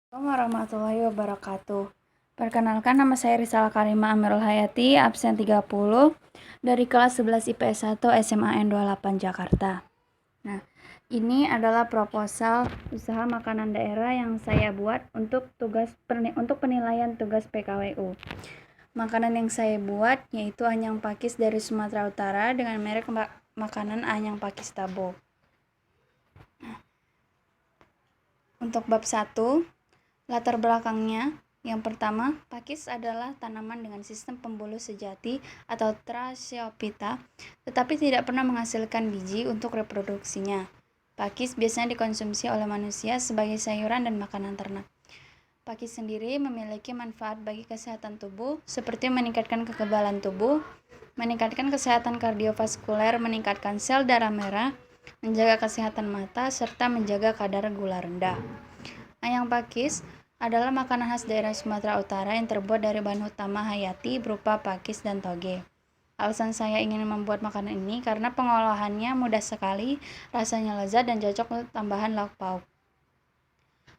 Assalamualaikum warahmatullahi wabarakatuh. Perkenalkan, nama saya Risalah Karimah Amirul Hayati, absen 30 dari kelas 11 IPS 1 SMA N28 Jakarta. Nah, ini adalah proposal usaha makanan daerah yang saya buat untuk penilaian tugas PKWU. Makanan yang saya buat yaitu anyang pakis dari Sumatera Utara dengan merek makanan anyang pakis Tabo. Untuk bab 1, latar belakangnya, yang pertama, pakis adalah tanaman dengan sistem pembuluh sejati atau Thrasophyta, tetapi tidak pernah menghasilkan biji untuk reproduksinya. Pakis biasanya dikonsumsi oleh manusia sebagai sayuran dan makanan ternak. Pakis sendiri memiliki manfaat bagi kesehatan tubuh, seperti meningkatkan kekebalan tubuh, meningkatkan kesehatan kardiovaskuler, meningkatkan sel darah merah, menjaga kesehatan mata, serta menjaga kadar gula rendah. Anyang pakis adalah makanan khas daerah Sumatera Utara yang terbuat dari bahan utama hayati berupa pakis dan toge. Alasan saya ingin membuat makanan ini karena pengolahannya mudah sekali, rasanya lezat dan cocok untuk tambahan lauk pauk.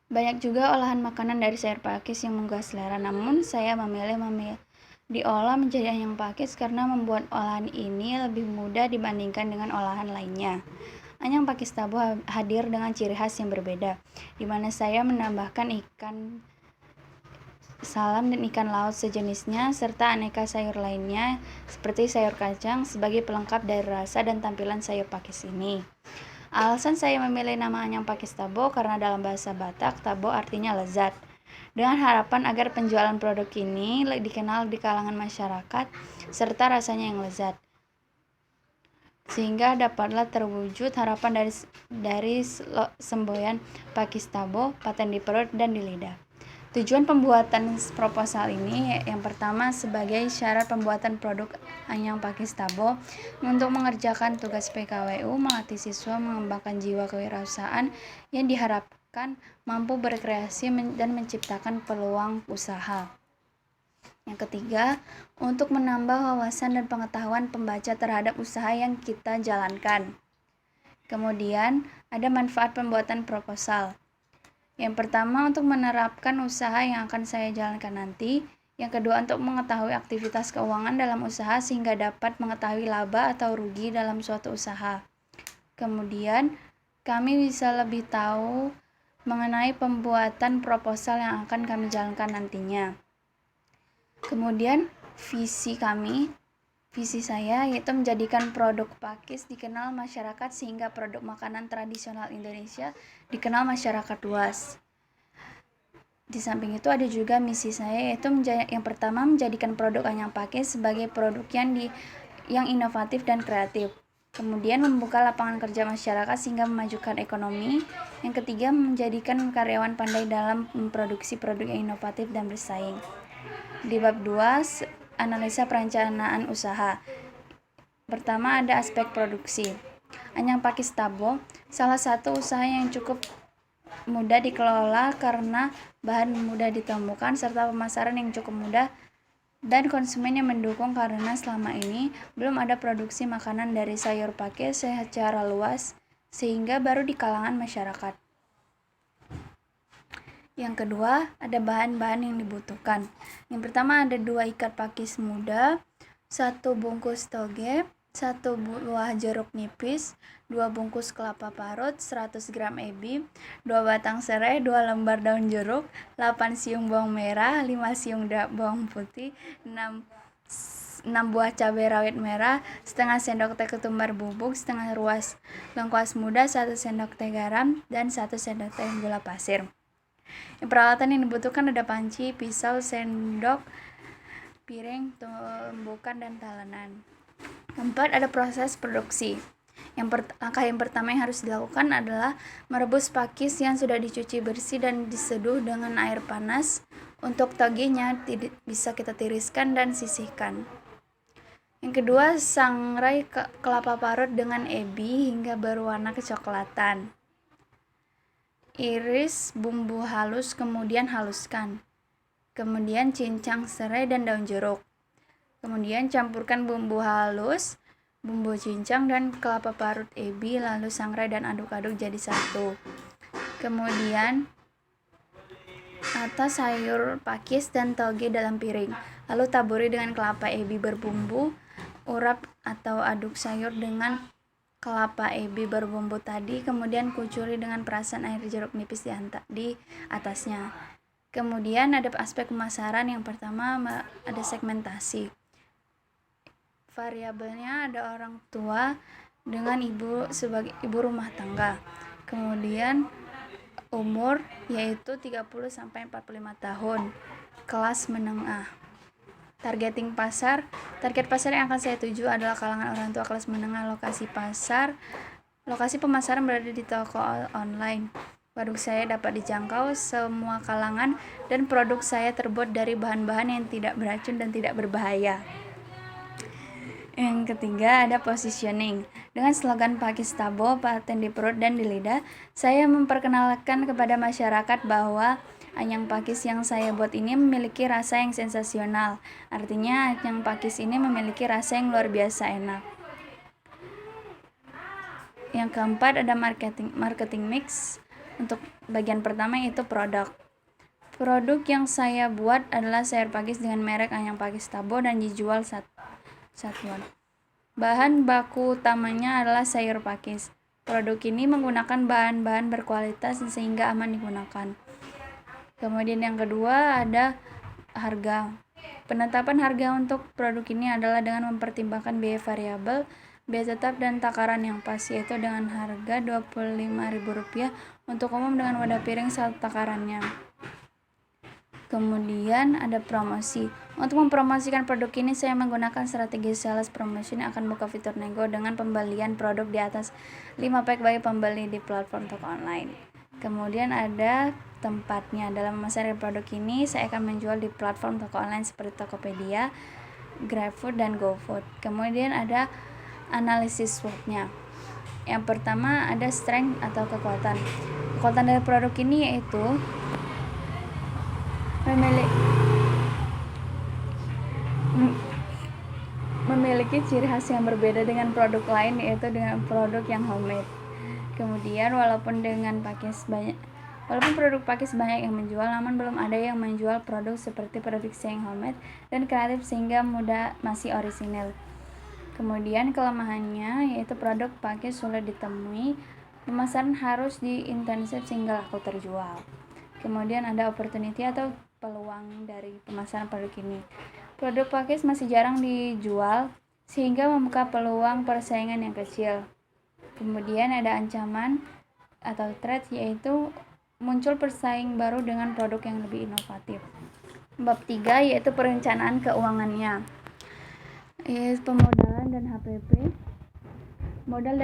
Banyak juga olahan makanan dari sayur pakis yang menggugah selera, namun saya memilih diolah menjadi anyang pakis karena membuat olahan ini lebih mudah dibandingkan dengan olahan lainnya. Anyang pakis Tabo hadir dengan ciri khas yang berbeda, di mana saya menambahkan ikan salam dan ikan laut sejenisnya, serta aneka sayur lainnya seperti sayur kacang sebagai pelengkap dari rasa dan tampilan sayur pakis ini. Alasan saya memilih nama anyang pakis Tabo karena dalam bahasa Batak, Tabo artinya lezat. Dengan harapan agar penjualan produk ini dikenal di kalangan masyarakat serta rasanya yang lezat, sehingga dapatlah terwujud harapan dari semboyan pakis Tabo, paten di perut dan di lidah. Tujuan pembuatan proposal ini yang pertama sebagai syarat pembuatan produk anyang pakis Tabo untuk mengerjakan tugas PKWU, melatih siswa mengembangkan jiwa kewirausahaan yang diharapkan mampu berkreasi dan menciptakan peluang usaha. Yang ketiga, untuk menambah wawasan dan pengetahuan pembaca terhadap usaha yang kita jalankan. Kemudian, ada manfaat pembuatan proposal. Yang pertama, untuk menerapkan usaha yang akan saya jalankan nanti. Yang kedua, untuk mengetahui aktivitas keuangan dalam usaha sehingga dapat mengetahui laba atau rugi dalam suatu usaha. Kemudian, kami bisa lebih tahu mengenai pembuatan proposal yang akan kami jalankan nantinya. Kemudian visi saya yaitu menjadikan produk pakis dikenal masyarakat sehingga produk makanan tradisional Indonesia dikenal masyarakat luas. Di samping itu ada juga misi saya yaitu yang pertama menjadikan produk anyang pakis sebagai produk yang inovatif dan kreatif. Kemudian membuka lapangan kerja masyarakat sehingga memajukan ekonomi. Yang ketiga, menjadikan karyawan pandai dalam memproduksi produk yang inovatif dan bersaing. Di bab 2, analisa perencanaan usaha. Pertama ada aspek produksi. Anyang pakis Tabo salah satu usaha yang cukup mudah dikelola karena bahan mudah ditemukan serta pemasaran yang cukup mudah dan konsumen yang mendukung karena selama ini belum ada produksi makanan dari sayur pakis secara luas sehingga baru di kalangan masyarakat. Yang kedua, ada bahan-bahan yang dibutuhkan. Yang pertama ada 2 ikat pakis muda, 1 bungkus toge, 1 buah jeruk nipis, 2 bungkus kelapa parut, 100 gram ebi, 2 batang serai, 2 lembar daun jeruk, 8 siung bawang merah, 5 siung bawang putih, 6 buah cabai rawit merah, setengah sendok teh ketumbar bubuk, setengah ruas lengkuas muda, 1 sendok teh garam, dan 1 sendok teh gula pasir. Yang peralatan yang dibutuhkan ada panci, pisau, sendok, piring, tumbukan, dan talenan. Keempat, ada proses produksi. Langkah yang pertama yang harus dilakukan adalah merebus pakis yang sudah dicuci bersih dan diseduh dengan air panas. Untuk togenya bisa kita tiriskan dan sisihkan. Yang kedua, sangrai kelapa parut dengan ebi hingga berwarna kecoklatan. Iris bumbu halus kemudian haluskan. Kemudian cincang serai dan daun jeruk. Kemudian campurkan bumbu halus, bumbu cincang dan kelapa parut ebi lalu sangrai dan aduk-aduk jadi satu. Kemudian atau sayur pakis dan toge dalam piring. Lalu taburi dengan kelapa ebi berbumbu, urap atau aduk sayur dengan kelapa ebi berbumbu tadi, kemudian kucuri dengan perasan air jeruk nipis di atasnya. Kemudian ada aspek pemasaran. Yang pertama ada segmentasi. Variabelnya ada orang tua dengan ibu sebagai ibu rumah tangga. Kemudian umur yaitu 30 sampai 45 tahun. Kelas menengah. Target pasar yang akan saya tuju adalah kalangan orang tua kelas menengah. Lokasi pemasaran berada di toko online. Produk saya dapat dijangkau semua kalangan dan produk saya terbuat dari bahan-bahan yang tidak beracun dan tidak berbahaya. Yang ketiga ada positioning. Dengan slogan Pakis Tabo, paten di perut dan di lidah, saya memperkenalkan kepada masyarakat bahwa anyang pakis yang saya buat ini memiliki rasa yang sensasional. Artinya anyang pakis ini memiliki rasa yang luar biasa enak. Yang keempat ada marketing mix. Untuk bagian pertama yaitu produk. Produk yang saya buat adalah sayur pakis dengan merek anyang pakis Tabo dan dijual satuan. Bahan baku utamanya adalah sayur pakis. Produk ini menggunakan bahan-bahan berkualitas sehingga aman digunakan. Kemudian yang kedua ada harga. Penetapan harga untuk produk ini adalah dengan mempertimbangkan biaya variabel, biaya tetap dan takaran yang pas, yaitu dengan harga Rp25.000 untuk umum dengan wadah piring satu takarannya. Kemudian ada promosi. Untuk mempromosikan produk ini saya menggunakan strategi sales promotion yang akan buka fitur nego dengan pembelian produk di atas 5 pack bagi pembeli di platform toko online. Kemudian ada tempatnya. Dalam memasarkan produk ini saya akan menjual di platform toko online seperti Tokopedia, GrabFood, dan GoFood. Kemudian ada analisis SWOT-nya. Yang pertama ada strength atau kekuatan. Kekuatan dari produk ini yaitu memiliki ciri khas yang berbeda dengan produk lain, yaitu dengan produk yang homemade. Kemudian walaupun produk pakis banyak yang menjual, namun belum ada yang menjual produk seperti produksi yang homemade dan kreatif sehingga mudah masih orisinil. Kemudian kelemahannya yaitu produk pakis sulit ditemui, pemasaran harus diintensif sehingga laku terjual. Kemudian ada opportunity atau peluang dari pemasaran produk ini. Produk pakis masih jarang dijual sehingga membuka peluang persaingan yang kecil. Kemudian ada ancaman atau threat, yaitu muncul pesaing baru dengan produk yang lebih inovatif. Bab 3 yaitu perencanaan keuangannya. Pemodalan dan HPP. Modal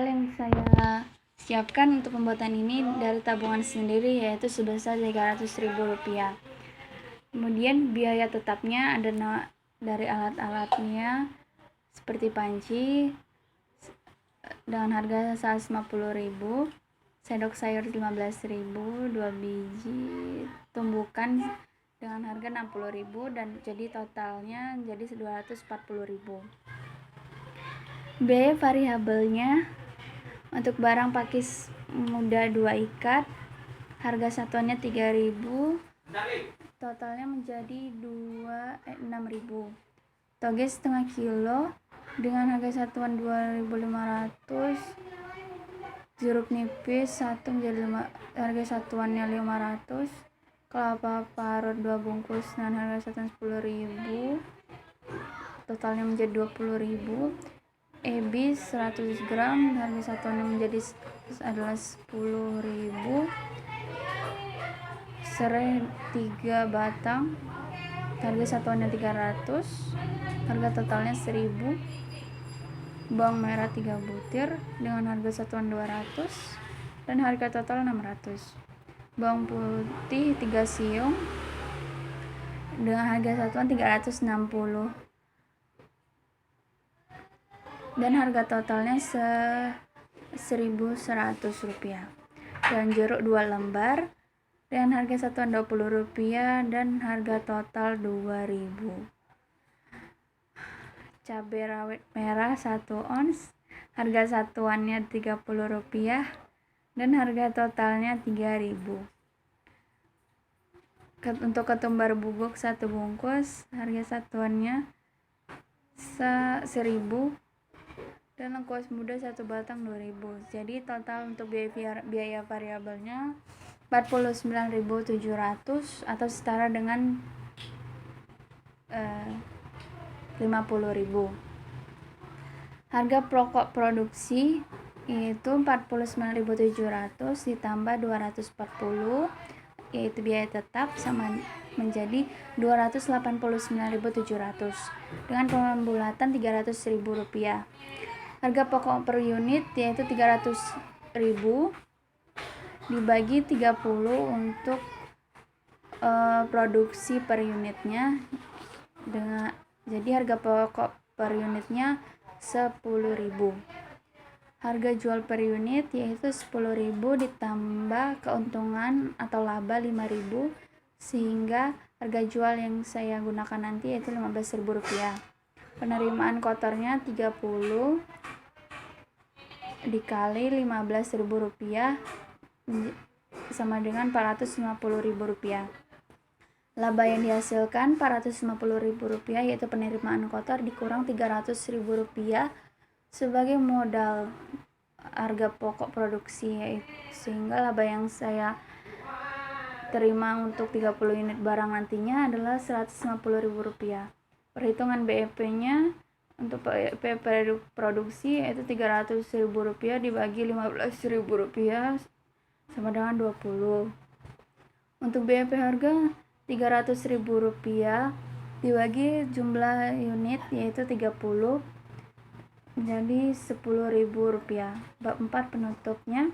yang saya siapkan untuk pembuatan ini dari tabungan sendiri yaitu sebesar Rp300.000. Kemudian biaya tetapnya ada dari alat-alatnya seperti panci dengan harga Rp150.000, sendok sayur Rp15.000, 2 biji tumbukan dengan harga Rp60.000, dan jadi totalnya jadi Rp240.000. Biaya variabelnya untuk barang pakis muda 2 ikat, harga satuannya Rp3.000, totalnya menjadi Rp6.000. Toge setengah kilo dengan harga satuan Rp2.500, jeruk nipis 1 menjadi harga satuannya Rp500, kelapa parut 2 bungkus dengan harga satuan Rp10.000, totalnya menjadi Rp20.000. Ebi 100 gram harga satuannya adalah Rp10.000. Serai 3 batang harga satuannya Rp300, harga totalnya Rp1.000. Bawang merah 3 butir dengan harga satuan Rp200 dan harga total Rp600. Bawang putih 3 siung dengan harga satuan Rp360 dan harga totalnya Rp1.100. Dan jeruk 2 lembar dengan harga satuan Rp20 dan harga total Rp2.000. Cabai rawit merah 1 ons, harga satuannya Rp30 dan harga totalnya Rp3.000. Untuk ketumbar bubuk 1 bungkus harga satuannya 1.000 dan lengkuas muda 1 batang 2.000. Jadi total untuk biaya variabelnya 49.700 atau setara dengan 50.000. Harga pokok produksi yaitu 49.700 ditambah 240 yaitu biaya tetap sama menjadi 289.700 dengan pembulatan Rp300.000. Harga pokok per unit yaitu 300.000 dibagi 30 untuk produksi per unitnya jadi harga pokok per unitnya 10.000. Harga jual per unit yaitu 10.000 ditambah keuntungan atau laba 5.000 sehingga harga jual yang saya gunakan nanti yaitu Rp15.000. Penerimaan kotornya 30 dikali Rp15.000 sama dengan Rp450.000. Laba yang dihasilkan Rp450.000 yaitu penerimaan kotor dikurang Rp300.000 sebagai modal harga pokok produksi, sehingga laba yang saya terima untuk 30 unit barang nantinya adalah Rp150.000. Perhitungan BEP-nya untuk BEP produksi yaitu Rp300.000 dibagi Rp15.000 sama dengan 20. Untuk BEP harga Rp300.000 dibagi jumlah unit yaitu 30 menjadi Rp10.000. Bab 4 penutupnya.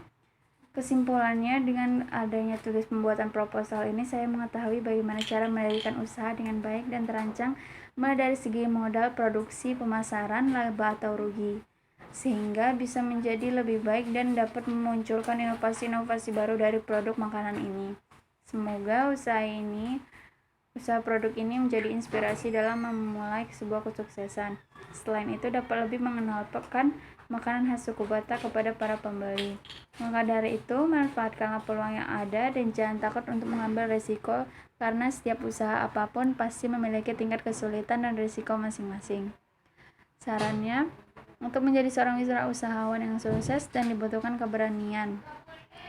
Kesimpulannya, dengan adanya tugas pembuatan proposal ini saya mengetahui bagaimana cara mendirikan usaha dengan baik dan terancang mulai dari segi modal, produksi, pemasaran, laba atau rugi, sehingga bisa menjadi lebih baik dan dapat memunculkan inovasi-inovasi baru dari produk makanan ini. Semoga usaha produk ini menjadi inspirasi dalam memulai sebuah kesuksesan. Selain itu dapat lebih mengenalkan makanan khas suku Batak kepada para pembeli. Maka dari itu, manfaatkanlah peluang yang ada dan jangan takut untuk mengambil resiko karena setiap usaha apapun pasti memiliki tingkat kesulitan dan resiko masing-masing. Sarannya, untuk menjadi seorang usahawan yang sukses dan dibutuhkan keberanian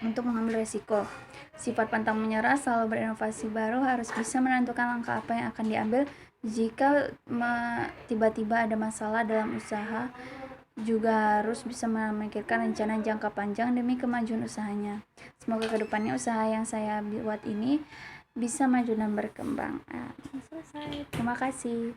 untuk mengambil resiko. Sifat pantang menyerah, selalu berinovasi baru, harus bisa menentukan langkah apa yang akan diambil jika tiba-tiba ada masalah dalam usaha, juga harus bisa memikirkan rencana jangka panjang demi kemajuan usahanya. Semoga kedepannya usaha yang saya buat ini bisa maju dan berkembang. Selesai. Terima kasih.